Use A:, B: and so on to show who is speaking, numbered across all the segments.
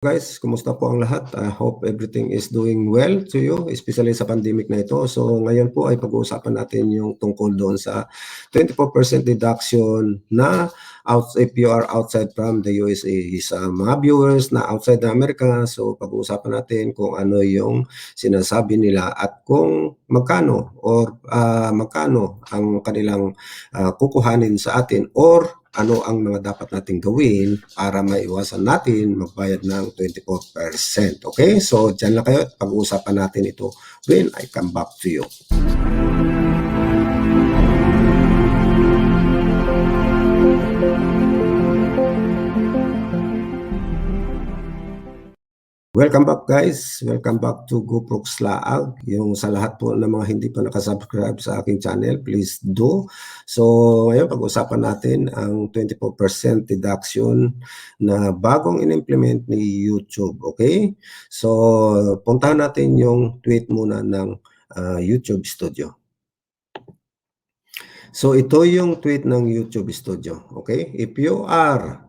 A: Guys, kumusta po ang lahat? I hope everything is doing well to you, especially sa pandemic na ito. So ngayon po ay pag-uusapan natin yung tungkol doon sa 24% deduction na if you are outside from the USA. Sa mga viewers na outside the America, so pag-uusapan natin kung ano yung sinasabi nila at kung magkano magkano ang kanilang kukuhanin sa atin or ano ang mga dapat nating gawin para maiwasan natin magbayad ng 24%. Okay? So, dyan lang kayo at pag-uusapan natin ito when I come back to you. Welcome back guys. Welcome back to GoProx Laag. Yung sa lahat po ng mga hindi pa nakasubscribe sa aking channel, please do. So ngayon pag-usapan natin ang 24% deduction na bagong in-implement ni YouTube. Okay? So puntahan natin yung tweet muna ng YouTube Studio. So ito yung tweet ng YouTube Studio. Okay? If you are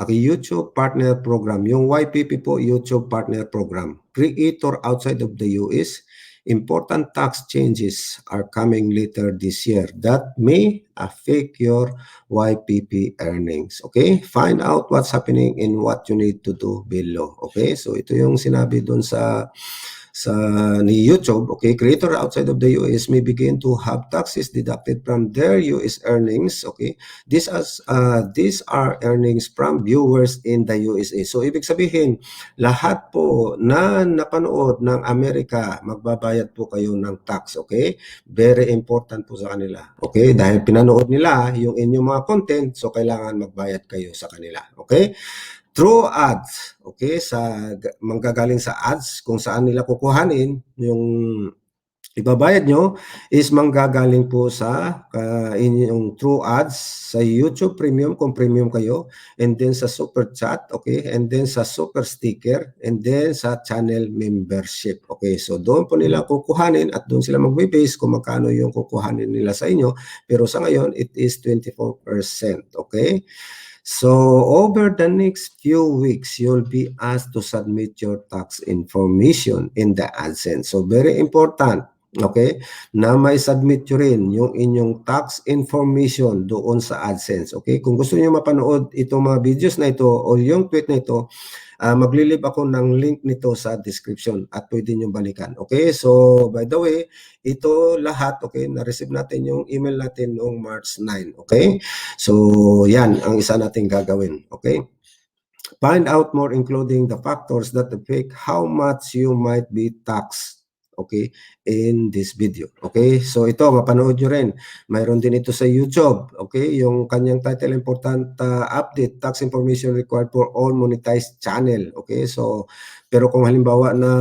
A: a YouTube Partner Program, yung YPP po, YouTube Partner Program, creator outside of the US, important tax changes are coming later this year that may affect your YPP earnings. Okay? Find out what's happening and what you need to do below. Okay? So ito yung sinabi doon sa ni YouTube. Okay, creator outside of the US may begin to have taxes deducted from their US earnings. Okay, these are earnings from viewers in the USA. So ibig sabihin, lahat po na napanood ng Amerika, magbabayad po kayo ng tax. Okay, very important po sa kanila. Okay, dahil pinanood nila yung inyong mga content, so kailangan magbayad kayo sa kanila. Okay, through ads, okay, manggagaling sa ads kung saan nila kukuhanin yung ibabayad nyo is manggagaling po sa inyong true ads sa YouTube Premium kung premium kayo, and then sa Super Chat, okay, and then sa Super Sticker, and then sa channel membership. Okay, so doon po nila kukuhanin at doon sila magbe-base kung magkano yung kukuhanin nila sa inyo, pero sa ngayon it is 24%. Okay, so over the next few weeks, you'll be asked to submit your tax information in the AdSense. So very important, okay, na may submit nyo rin yung inyong tax information doon sa AdSense. Okay, kung gusto niyo mapanood itong mga videos na ito o yung tweet na ito, maglilib ako ng link nito sa description at pwede nyo balikan. Okay, so by the way, ito lahat, okay, na-receive natin yung email natin noong March 9. Okay, so yan ang isa nating gagawin. Okay, find out more including the factors that affect how much you might be taxed, okay, in this video. Okay, so ito mapanood nyo rin. Mayroon din ito sa YouTube. Okay, yung kanyang title, important update, tax information required for all monetized channel. Okay, so pero kung halimbawa na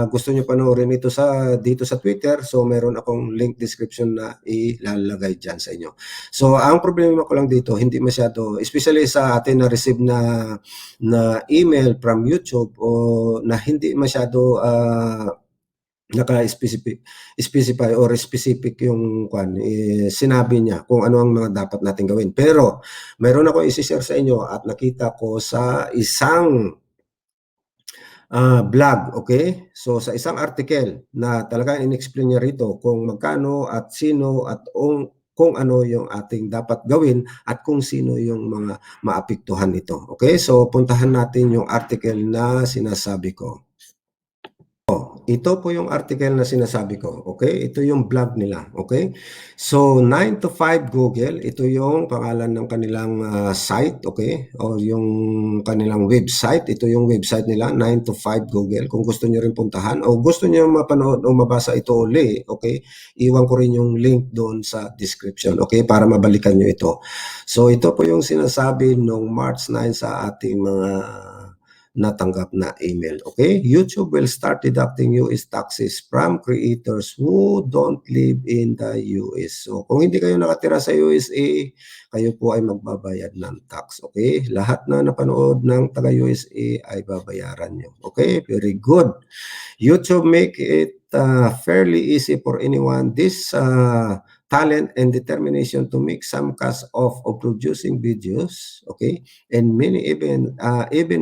A: gusto nyo panoorin ito dito sa Twitter, so meron akong link description na ilalagay dyan sa inyo. So ang problema ko lang dito, hindi masyado, especially sa atin na receive na email from YouTube o na hindi masyado naka-specify or specific yung sinabi niya kung ano ang mga dapat natin gawin. Pero mayroon ako i-share sa inyo at nakita ko sa isang blog, okay? So sa isang article na talaga in-explain niya rito kung magkano at sino at kung ano yung ating dapat gawin at kung sino yung mga maapektuhan nito. Okay? So puntahan natin yung article na sinasabi ko. Ito po yung article na sinasabi ko, okay? Ito yung blog nila, okay? So 9 to 5 Google, ito yung pangalan ng kanilang site, okay? O yung kanilang website, ito yung website nila, 9 to 5 Google. Kung gusto niyo rin puntahan o gusto niyo mapanood o mabasa ito uli, okay? Iwan ko rin yung link doon sa description, okay? Para mabalikan niyo ito. So ito po yung sinasabi nung March 9 sa ating mga natanggap na email. Okay? YouTube will start deducting US taxes from creators who don't live in the US. So, kung hindi kayo nakatira sa USA, kayo po ay magbabayad ng tax. Okay? Lahat na napanood ng taga-USA ay babayaran nyo. Okay? Very good. YouTube make it fairly easy for anyone this talent and determination to make some cash off of producing videos, okay, and many even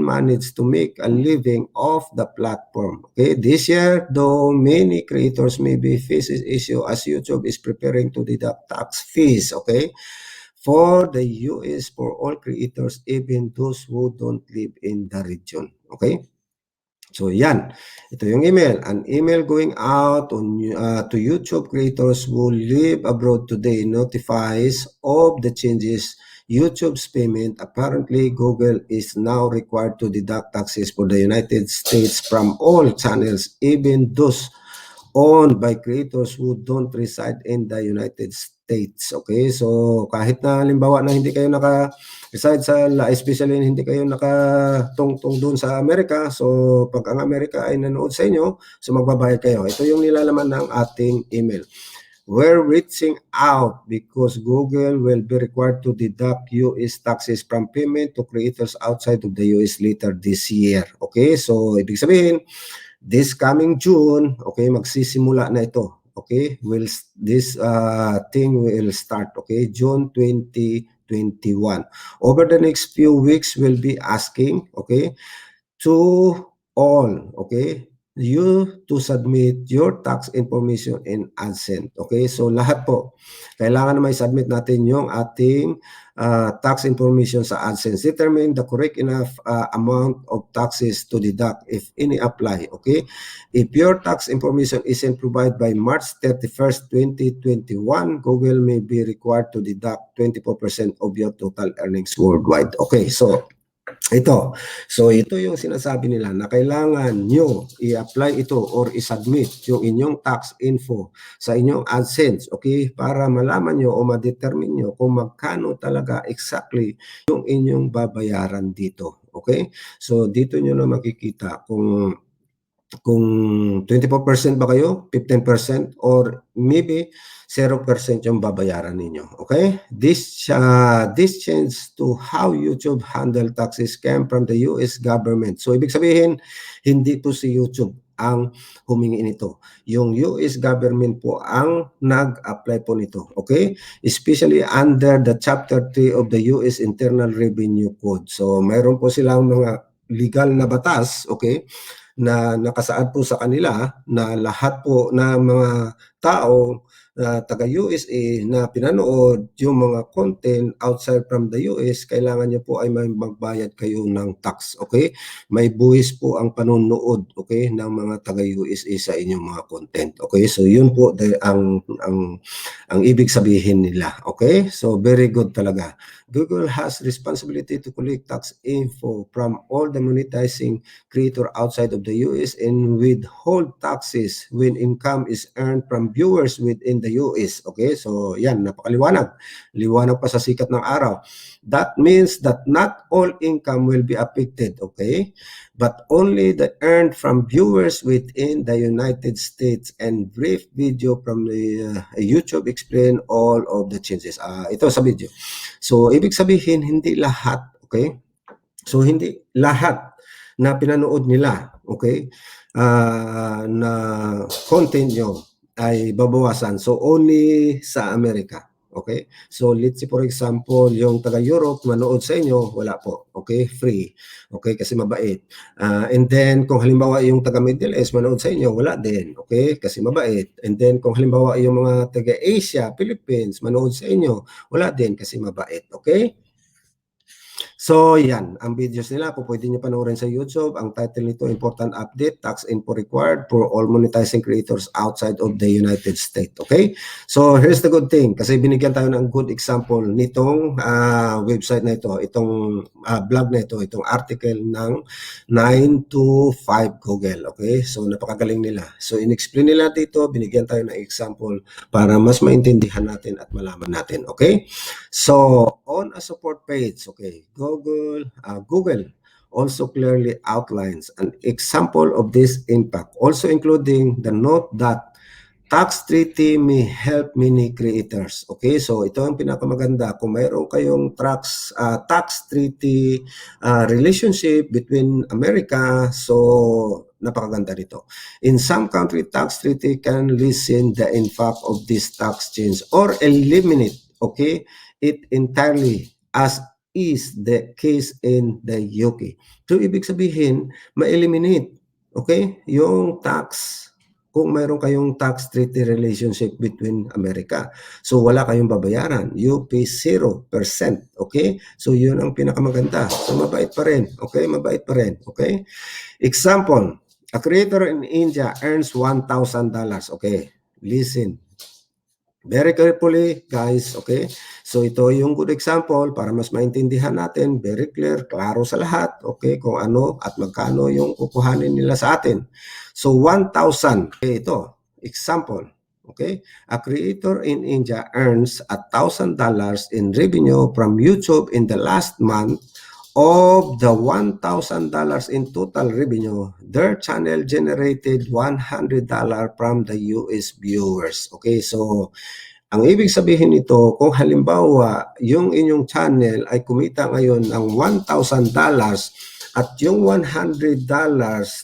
A: manage to make a living off the platform. Okay, this year, though many creators may be facing issue as YouTube is preparing to deduct tax fees, okay, for the US for all creators, even those who don't live in the region. Okay. So yan, ito yung email. An email going out to YouTube creators who live abroad today notifies of the changes YouTube's payment. Apparently, Google is now required to deduct taxes for the United States from all channels, even those owned by creators who don't reside in the United States. Okay, so kahit na halimbawa na hindi kayo naka-reside sa, especially hindi kayo nakatungtong doon sa Amerika, so pag ang Amerika ay nanood sa inyo, so magbabayad kayo. Ito yung nilalaman ng ating email. We're reaching out because Google will be required to deduct US taxes from payment to creators outside of the US later this year. Okay, so ibig sabihin, this coming June, okay, magsisimula na ito. Okay, this thing will start, okay, June 2021. Over the next few weeks, we'll be asking, okay, to all, okay, you to submit your tax information in AdSense. Okay, so lahat po, kailangan na may submit natin yung ating tax information sa AdSense. Determine the correct enough amount of taxes to deduct if any apply. Okay, if your tax information isn't provided by March 31st, 2021, Google may be required to deduct 24% of your total earnings worldwide. Okay, so ito. So ito yung sinasabi nila na kailangan nyo i-apply ito or i-submit yung inyong tax info sa inyong AdSense, okay? Para malaman nyo o ma-determine nyo kung magkano talaga exactly yung inyong babayaran dito, okay? So dito nyo na makikita kung 24% ba kayo, 15% or maybe 0% yung babayaran ninyo. Okay? This change to how YouTube handle taxes came from the US government. So ibig sabihin, hindi po si YouTube ang humingi nito. Yung US government po ang nag-apply po nito. Okay? Especially under the Chapter 3 of the US Internal Revenue Code. So mayroon po silang mga legal na batas, okay, na nakasaad po sa kanila na lahat po na mga tao taga-USA na pinanood yung mga content outside from the US, kailangan nyo po ay may magbayad kayo ng tax, okay? May buwis po ang panonood, okay, ng mga taga-USA sa inyong mga content, okay? So yun po ang ibig sabihin nila, okay? So very good talaga. Google has responsibility to collect tax info from all the monetizing creator outside of the US and withhold taxes when income is earned from viewers within the US. Okay, so yan, napakaliwanag. Liwanag pa sa sikat ng araw. That means that not all income will be affected, okay? But only the earned from viewers within the United States. And brief video from the YouTube explain all of the changes. Ito sa video. So, ibig sabihin, hindi lahat, okay? So, hindi lahat na pinanood nila, okay, na content nyo ay babawasan. So, only sa Amerika. Okay? So, let's say for example, yung taga-Europe manood sa inyo, wala po. Okay? Free. Okay? Kasi mabait. And then, kung halimbawa yung taga-Middle East manood sa inyo, wala din. Okay? Kasi mabait. And then, kung halimbawa yung mga taga-Asia, Philippines, manood sa inyo, wala din kasi mabait. Okay? So, yan. Ang videos nila, po pwede nyo panoorin sa YouTube. Ang title nito, Important Update, Tax Info Required for All Monetizing Creators Outside of the United States. Okay? So, here's the good thing. Kasi binigyan tayo ng good example nitong website na ito, itong blog na ito, itong article ng 9 to 5 Google. Okay? So, napakagaling nila. So, in-explain nila dito, binigyan tayo ng example para mas maintindihan natin at malaman natin. Okay? So, on a support page, okay, Google also clearly outlines an example of this impact, also including the note that tax treaty may help many creators. Okay, so ito ang pinakamaganda. Kung mayroon kayong tax treaty relationship between America, so napakaganda nito. In some country, tax treaty can lessen the impact of this tax change or eliminate, okay, it entirely, as is the case in the UK. So, ibig sabihin, ma-eliminate, okay, yung tax kung mayroon kayong tax treaty relationship between America. So, wala kayong babayaran. You pay 0%. Okay? So, yun ang pinakamaganda. So, mabait pa rin. Okay? Mabait pa rin. Okay? Example, a creator in India earns $1,000. Okay? Listen. Very carefully, guys. Okay? So, ito yung good example para mas maintindihan natin. Very clear, klaro sa lahat. Okay? Kung ano at magkano yung kukuhanin nila sa atin. So, 1,000. Okay, ito. Example. Okay? A creator in India earns $1,000 in revenue from YouTube in the last month. Of the $1,000 in total revenue, their channel generated $100 from the US viewers. Okay, so ang ibig sabihin nito, kung halimbawa yung inyong channel ay kumita ngayon ng $1,000 at yung $100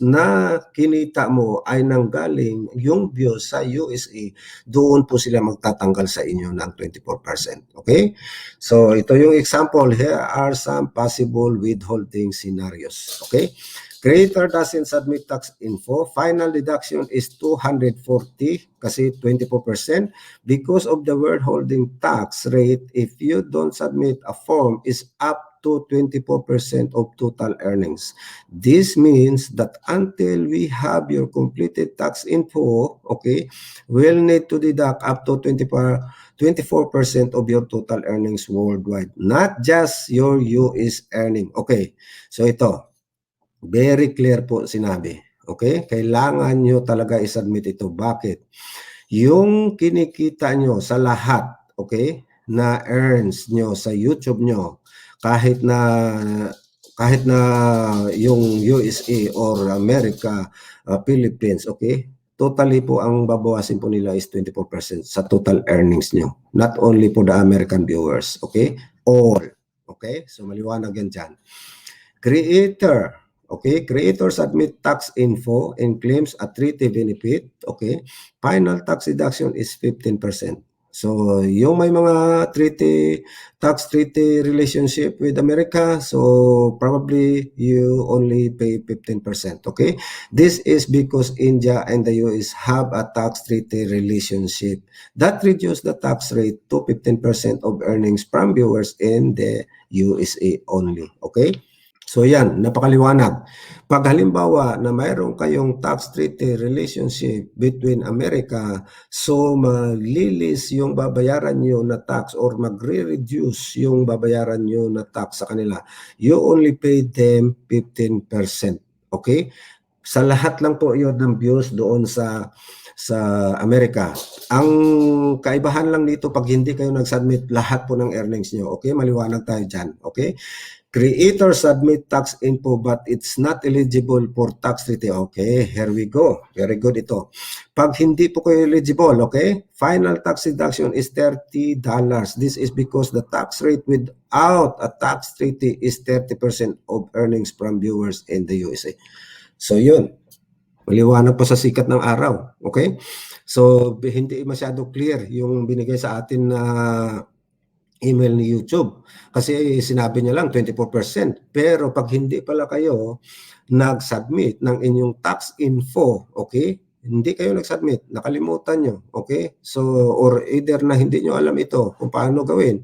A: na kinita mo ay nanggaling yung views sa USA, doon po sila magtatanggal sa inyo ng 24%. Okay? So, ito yung example. Here are some possible withholding scenarios. Okay? Creator doesn't submit tax info. Final deduction is 240 kasi 24%. Because of the withholding tax rate, if you don't submit a form, is up to 24% of total earnings. This means that until we have your completed tax info, okay, we'll need to deduct up to 24% of your total earnings worldwide, not just your US earning. Okay, so ito, very clear po sinabi. Okay, kailangan nyo talaga i-submit ito. Bakit? Yung kinikita nyo sa lahat, okay, na earns nyo sa YouTube nyo, kahit na yung USA or America, Philippines, okay? Totally po ang babawasin po nila is 24% sa total earnings nyo. Not only for the American viewers, okay? All. Okay? So maliwanag yan dyan. Creator. Okay? Creator submit tax info and claims a treaty benefit. Okay? Final tax deduction is 15%. So, yung may mga tax treaty relationship with America, so probably you only pay 15%, okay? This is because India and the US have a tax treaty relationship that reduce the tax rate to 15% of earnings from viewers in the USA only, okay? So yan, napakaliwanag. Pag halimbawa na mayroon kayong tax treaty relationship between America, so malilis yung babayaran nyo na tax or magre-reduce yung babayaran nyo na tax sa kanila. You only pay them 15%. Okay? Sa lahat lang po yun ng views doon sa Amerika. Ang kaibahan lang dito pag hindi kayo nag-submit lahat po ng earnings nyo. Okay? Maliwanag tayo dyan. Okay? Creator submit tax info but it's not eligible for tax treaty. Okay, here we go. Very good ito. Pag hindi po kayo eligible, okay, final tax deduction is $30. This is because the tax rate without a tax treaty is 30% of earnings from viewers in the USA. So yun, maliwanag po sa sikat ng araw. Okay? So hindi masyado clear yung binigay sa atin na email ni YouTube. Kasi sinabi niya lang 24%. Pero pag hindi pala kayo nag-submit ng inyong tax info, okay? Hindi kayo nag-submit, nakalimutan nyo, okay? So, or either na hindi nyo alam ito kung paano gawin.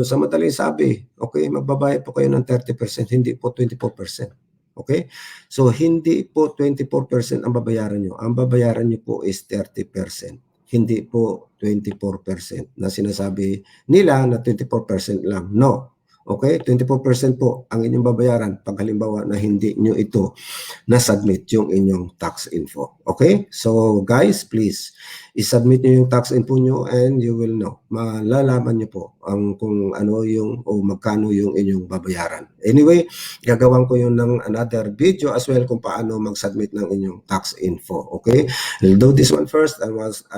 A: Sa madaling sabi, okay, magbabayad po kayo ng 30%, hindi po 24%. Okay? So, hindi po 24% ang babayaran nyo. Ang babayaran nyo po is 30%. Hindi po 24% na sinasabi nila na 24% lang. No. Okay? 24% po ang inyong babayaran pag halimbawa na hindi nyo ito na-submit yung inyong tax info. Okay? So guys, please, i-submit nyo yung tax info nyo and you will know. Malalaman nyo po ang kung ano yung o magkano yung inyong babayaran. Anyway, gagawin ko yun ng another video as well kung paano mag-submit ng inyong tax info. Okay? I'll do this one first. I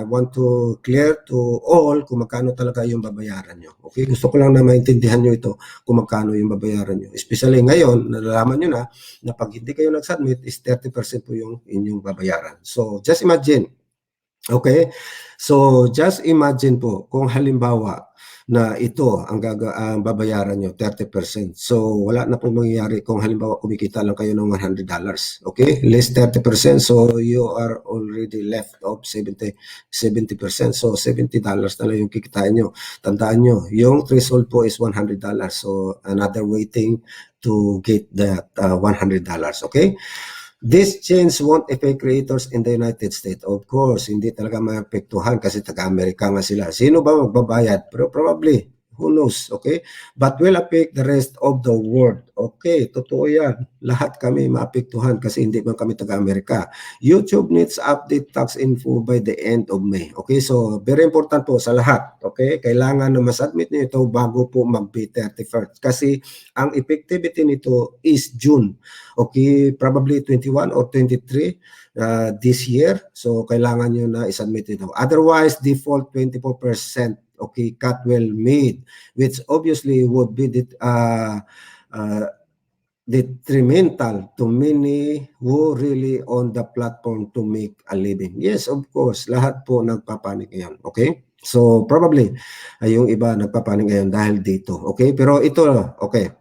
A: want to clear to all kung magkano talaga yung babayaran nyo. Okay? Gusto ko lang na maintindihan nyo ito kung magkano yung babayaran nyo. Especially ngayon, nalalaman nyo na pag hindi kayo nag-submit, is 30% po yung inyong babayaran. So just imagine, okay? So just imagine po kung halimbawa na ito ang babayaran nyo, 30%. So wala na pong mangyayari kung halimbawa kumikita lang kayo ng $100. Okay? Less 30%. So you are already left of 70%. So $70 na lang yung kikitain nyo. Tandaan nyo, yung threshold po is $100. So another waiting to get that $100. Okay? This change won't affect creators in the United States. Of course, hindi talaga maapektuhan kasi taga-Amerika nga sila. Sino ba magbabayad? Pero probably, who knows, okay? But will affect the rest of the world. Okay, totoo yan. Lahat kami maapektuhan kasi hindi man kami taga-Amerika. YouTube needs update tax info by the end of May. Okay, so very important po sa lahat. Okay, kailangan na masubmit niyo ito bago po mag-May 31st. Kasi ang effectivity nito is June. Okay, probably 21 or 23 this year. So, kailangan nyo na isubmit ito. Otherwise, default 24%, okay, cut well made, which obviously would be detrimental to many who really on the platform to make a living. Yes, of course, lahat po nagpapanik ngayon. Okay? So, probably, yung iba nagpapanik ngayon dahil dito. Okay? Pero ito, okay.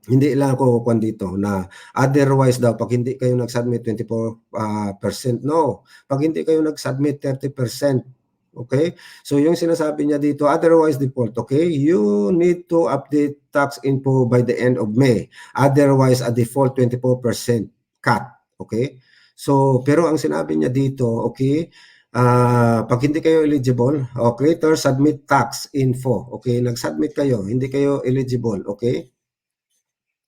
A: Hindi lang ako kukuha dito na otherwise daw pag hindi kayo nag-submit 24%, no. Pag hindi kayo nag-submit 30%, okay? So yung sinasabi niya dito, otherwise default, okay? You need to update tax info by the end of May. Otherwise a default 24% cut, okay? So pero ang sinabi niya dito, okay, pag hindi kayo eligible, creator submit tax info, okay? Nag-submit kayo, hindi kayo eligible, okay?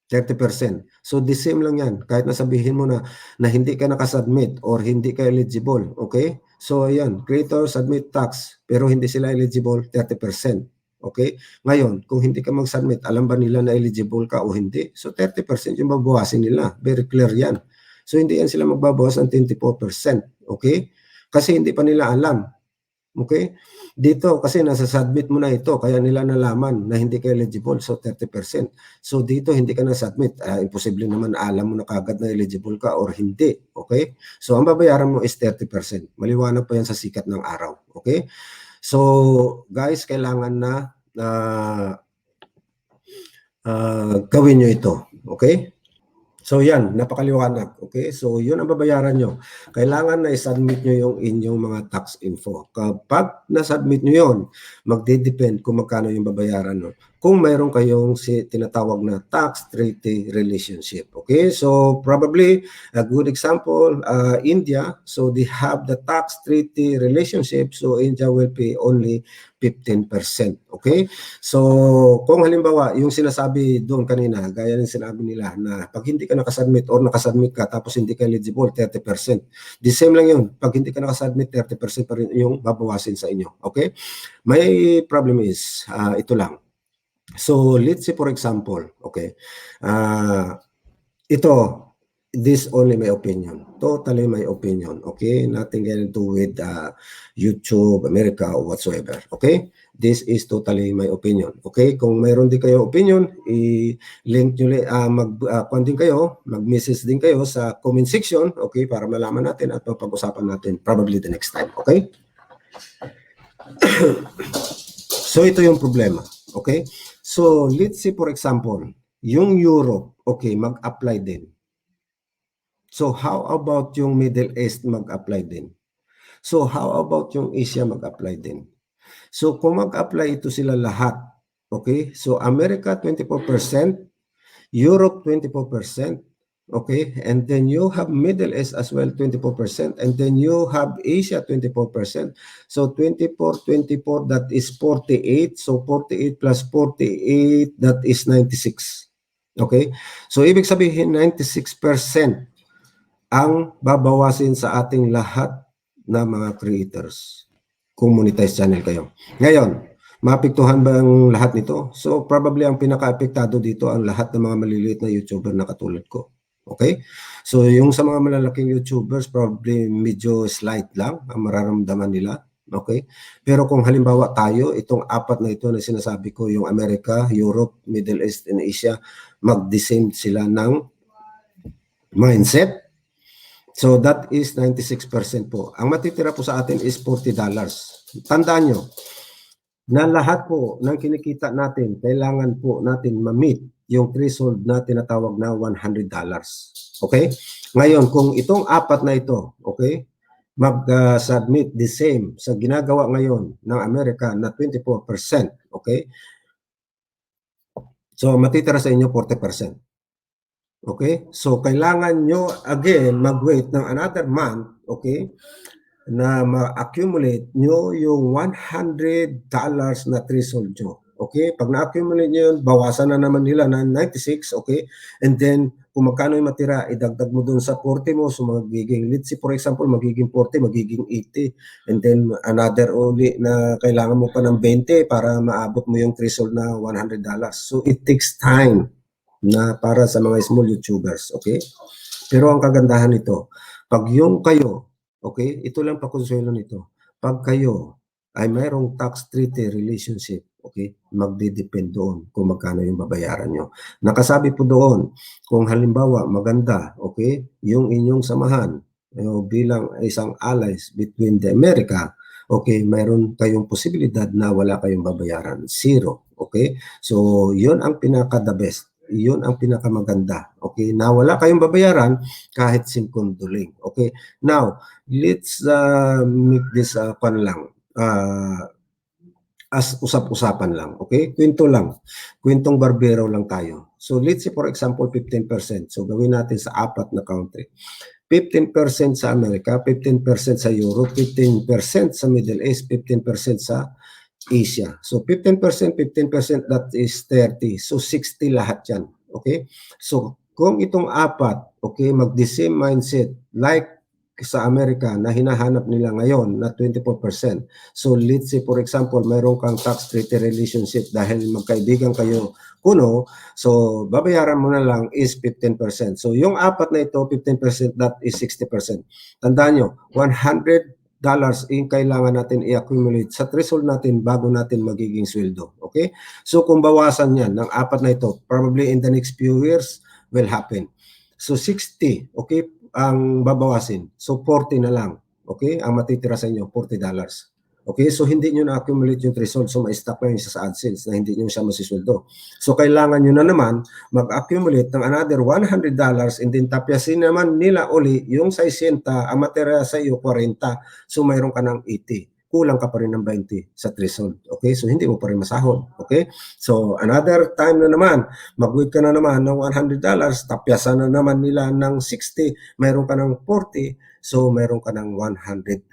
A: 30%. So the same lang yan. Kahit nasabihin mo na hindi ka nakasubmit or hindi ka eligible. Okay? So ayan, creator submit tax pero hindi sila eligible, 30%. Okay? Ngayon, kung hindi ka mag-submit, alam ba nila na eligible ka o hindi? So 30% yung babawasin nila. Very clear yan. So hindi yan sila magbabawas ng 24%. Okay? Kasi hindi pa nila alam. Okay? Dito kasi nasa-submit mo na ito kaya nila nalaman na hindi ka eligible, so 30%. So dito hindi ka na-submit, imposible naman alam mo na kagad na eligible ka or hindi. Okay? So ang babayaran mo is 30%. Maliwanag pa yan sa sikat ng araw. Okay? So guys, kailangan na gawin nyo ito. Okay? So yan, napakaliwanag. Okay? So yun ang babayaran nyo. Kailangan na i-submit nyo yung inyong mga tax info. Kapag na-submit nyo yun, magde-depend kung magkano yung babayaran nyo. Kung mayroon kayong tinatawag na tax treaty relationship. Okay? So probably, a good example, India. So they have the tax treaty relationship. So India will pay only 15%. Okay? So, kung halimbawa, yung sinasabi doon kanina, gaya ng sinabi nila na pag hindi ka nakasubmit or nakasubmit ka tapos hindi ka eligible, 30%. The same lang yun. Pag hindi ka nakasubmit, 30% pa rin yung babawasin sa inyo. Okay? May problem is, ito lang. So, let's say for example, okay, ito, this only my opinion. Totally my opinion. Okay? Nothing to do with YouTube, America, or whatsoever. Okay? This is totally my opinion. Okay? Kung mayroon din kayo opinion, i-link nyo, din kayo, mag-message din kayo sa comment section, okay? Para malaman natin at mapag-usapan natin probably the next time. Okay? So, ito yung problema. Okay? So, let's say for example, yung Europe, okay, mag-apply din. So, how about yung Middle East mag-apply din? So, how about yung Asia mag-apply din? So, kung mag-apply ito sila lahat, okay? So, America 24%, Europe 24%, okay? And then you have Middle East as well, 24%. And then you have Asia, 24%. So, 24, that is 48. So, 48 plus 48, that is 96. Okay? So, ibig sabihin, 96% ang babawasin sa ating lahat na mga creators kung monetize channel kayo. Ngayon, maapektuhan ba ang lahat nito? So, probably ang pinaka-apektado dito ang lahat ng mga maliliit na YouTuber na katulad ko. Okay? So, yung sa mga malalaking YouTubers, probably medyo slight lang ang mararamdaman nila. Okay? Pero kung halimbawa tayo, itong apat na ito na sinasabi ko, yung America, Europe, Middle East, and Asia, mag-the-same sila ng mindset, So that is 96% po. Ang matitira po sa atin is $40. Tandaan nyo, na lahat po ng kinikita natin, kailangan po natin ma-meet yung threshold na tinatawag na $100. Okay? Ngayon, kung itong apat na ito, okay, mag-submit the same sa ginagawa ngayon ng Amerika na 24%, okay? So, matitira sa inyo 40%. Okay? So, kailangan nyo, again, mag-wait ng another month, okay, na ma-accumulate nyo yung $100 na threshold nyo. Okay? Pag na-accumulate nyo yun, bawasan na naman nila na 96, okay? And then, kung magkano yung matira, idagdag mo dun sa 40 mo, so magiging, let's say for example, magiging 40, magiging 80. And then, another uli na kailangan mo pa ng 20 para maabot mo yung threshold na $100. So, it takes time na para sa mga small YouTubers, okay? Pero ang kagandahan nito, pag yung kayo, okay, ito lang pa konsuelo nito, pag kayo ay mayroong tax treaty relationship, okay, magdidepend doon kung magkano yung babayaran nyo. Nakasabi po doon, kung halimbawa maganda, okay, yung inyong samahan bilang isang allies between the America, okay, mayroon kayong posibilidad na wala kayong babayaran, zero, okay? So, yun ang pinaka-the best. Yun ang pinakamaganda. Okay? Na wala kayong babayaran kahit singkunduling. Okay? Now, let's make this lang. As usap-usapan lang. Okay? Kwento lang. Kwentong barbero lang tayo. So, let's say for example, 15%. So, gawin natin sa apat na country. 15% sa Amerika, 15% sa Europe, 15% sa Middle East, 15% sa Asia. So 15%, 15%, that is 30. So 60 lahat yan. Okay? So kung itong apat, okay, mag-the same mindset like sa Amerika na hinahanap nila ngayon na 24%. So let's say for example, mayroon kang tax treaty relationship dahil magkaibigan kayo kuno, so babayaran mo na lang is 15%. So yung apat na ito, 15%, that is 60%. Tandaan nyo, $100 yung kailangan natin i-accumulate sa threshold natin bago natin magiging sweldo. Okay? So kung bawasan yan ng apat na ito, probably in the next few years will happen. So 60, okay, ang babawasin. So 40 na lang. Okay? Ang matitira sa inyo, $40. Okay? So hindi nyo na-accumulate yung threshold. So ma-stack na yung isa sa AdSense na hindi nyo siya masisweldo. So kailangan nyo na naman mag-accumulate ng another $100 and then tapyasin naman nila uli yung 60, ang matira sa iyo 40. So mayroon ka ng 80. Kulang ka pa rin ng 20 sa threshold. Okay? So hindi mo pa rin masahod. Okay? So another time na naman, mag-wait ka na naman ng $100, tapyasan na naman nila ng 60, mayroon ka ng 40, so mayroon ka ng $120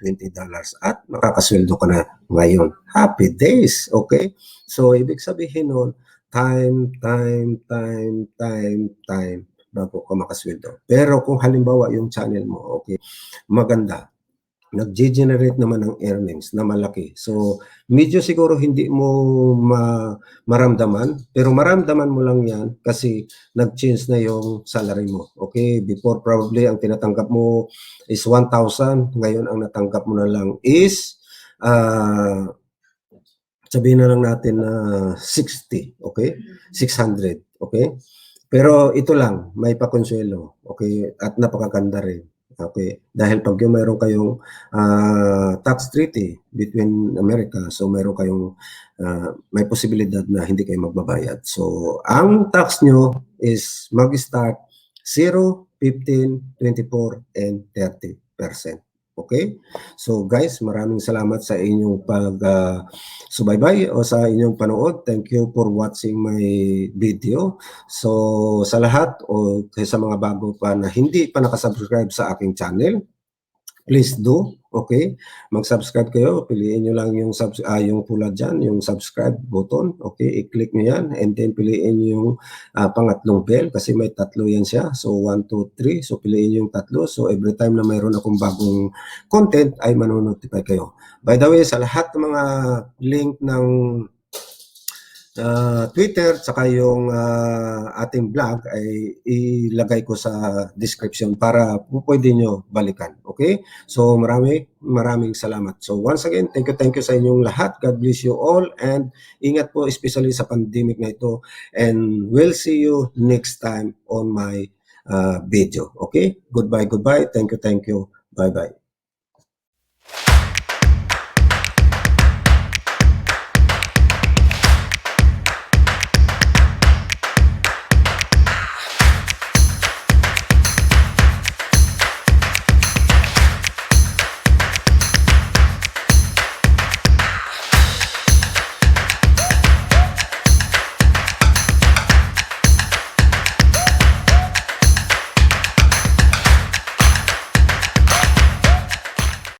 A: at makakasweldo ka na ngayon. Happy days. Okay? So ibig sabihin nun, time bago ka makasweldo. Pero kung halimbawa yung channel mo, okay, maganda, nag-generate naman ng earnings na malaki. So, medyo siguro hindi mo maramdaman, pero maramdaman mo lang yan kasi nag-change na yung salary mo. Okay? Before probably ang tinatanggap mo is 1,000, ngayon ang natanggap mo na lang is sabihin na lang natin na 60, okay? 600, okay? Pero ito lang, may pakonsuelo, okay? At napakaganda rin, okay? Dahil pag yung mayroon kayong tax treaty between America, so mayroon kayong may posibilidad na hindi kayo magbabayad. So, ang tax nyo is mag-start 0, 15, 24, and 30%. Okay? So guys, maraming salamat sa inyong pag-subaybay o sa inyong panood. Thank you for watching my video. So sa lahat o sa mga bago pa na hindi pa nakasubscribe sa aking channel, please do, okay? Mag-subscribe kayo, piliin nyo lang yung pula dyan, yung subscribe button, okay? I-click nyo yan and then piliin nyo yung pangatlong bell kasi may tatlo yan siya. So 1, 2, 3, so piliin nyo yung tatlo. So every time na mayroon akong bagong content ay manonotify kayo. By the way, sa lahat ng mga link ng Twitter tsaka yung ating blog ay ilagay ko sa description para pwede nyo balikan. Okay? So maraming salamat. So once again, thank you sa inyong lahat. God bless you all and ingat po especially sa pandemic na ito and we'll see you next time on my video. Okay? Goodbye, goodbye. Thank you, thank you. Bye-bye.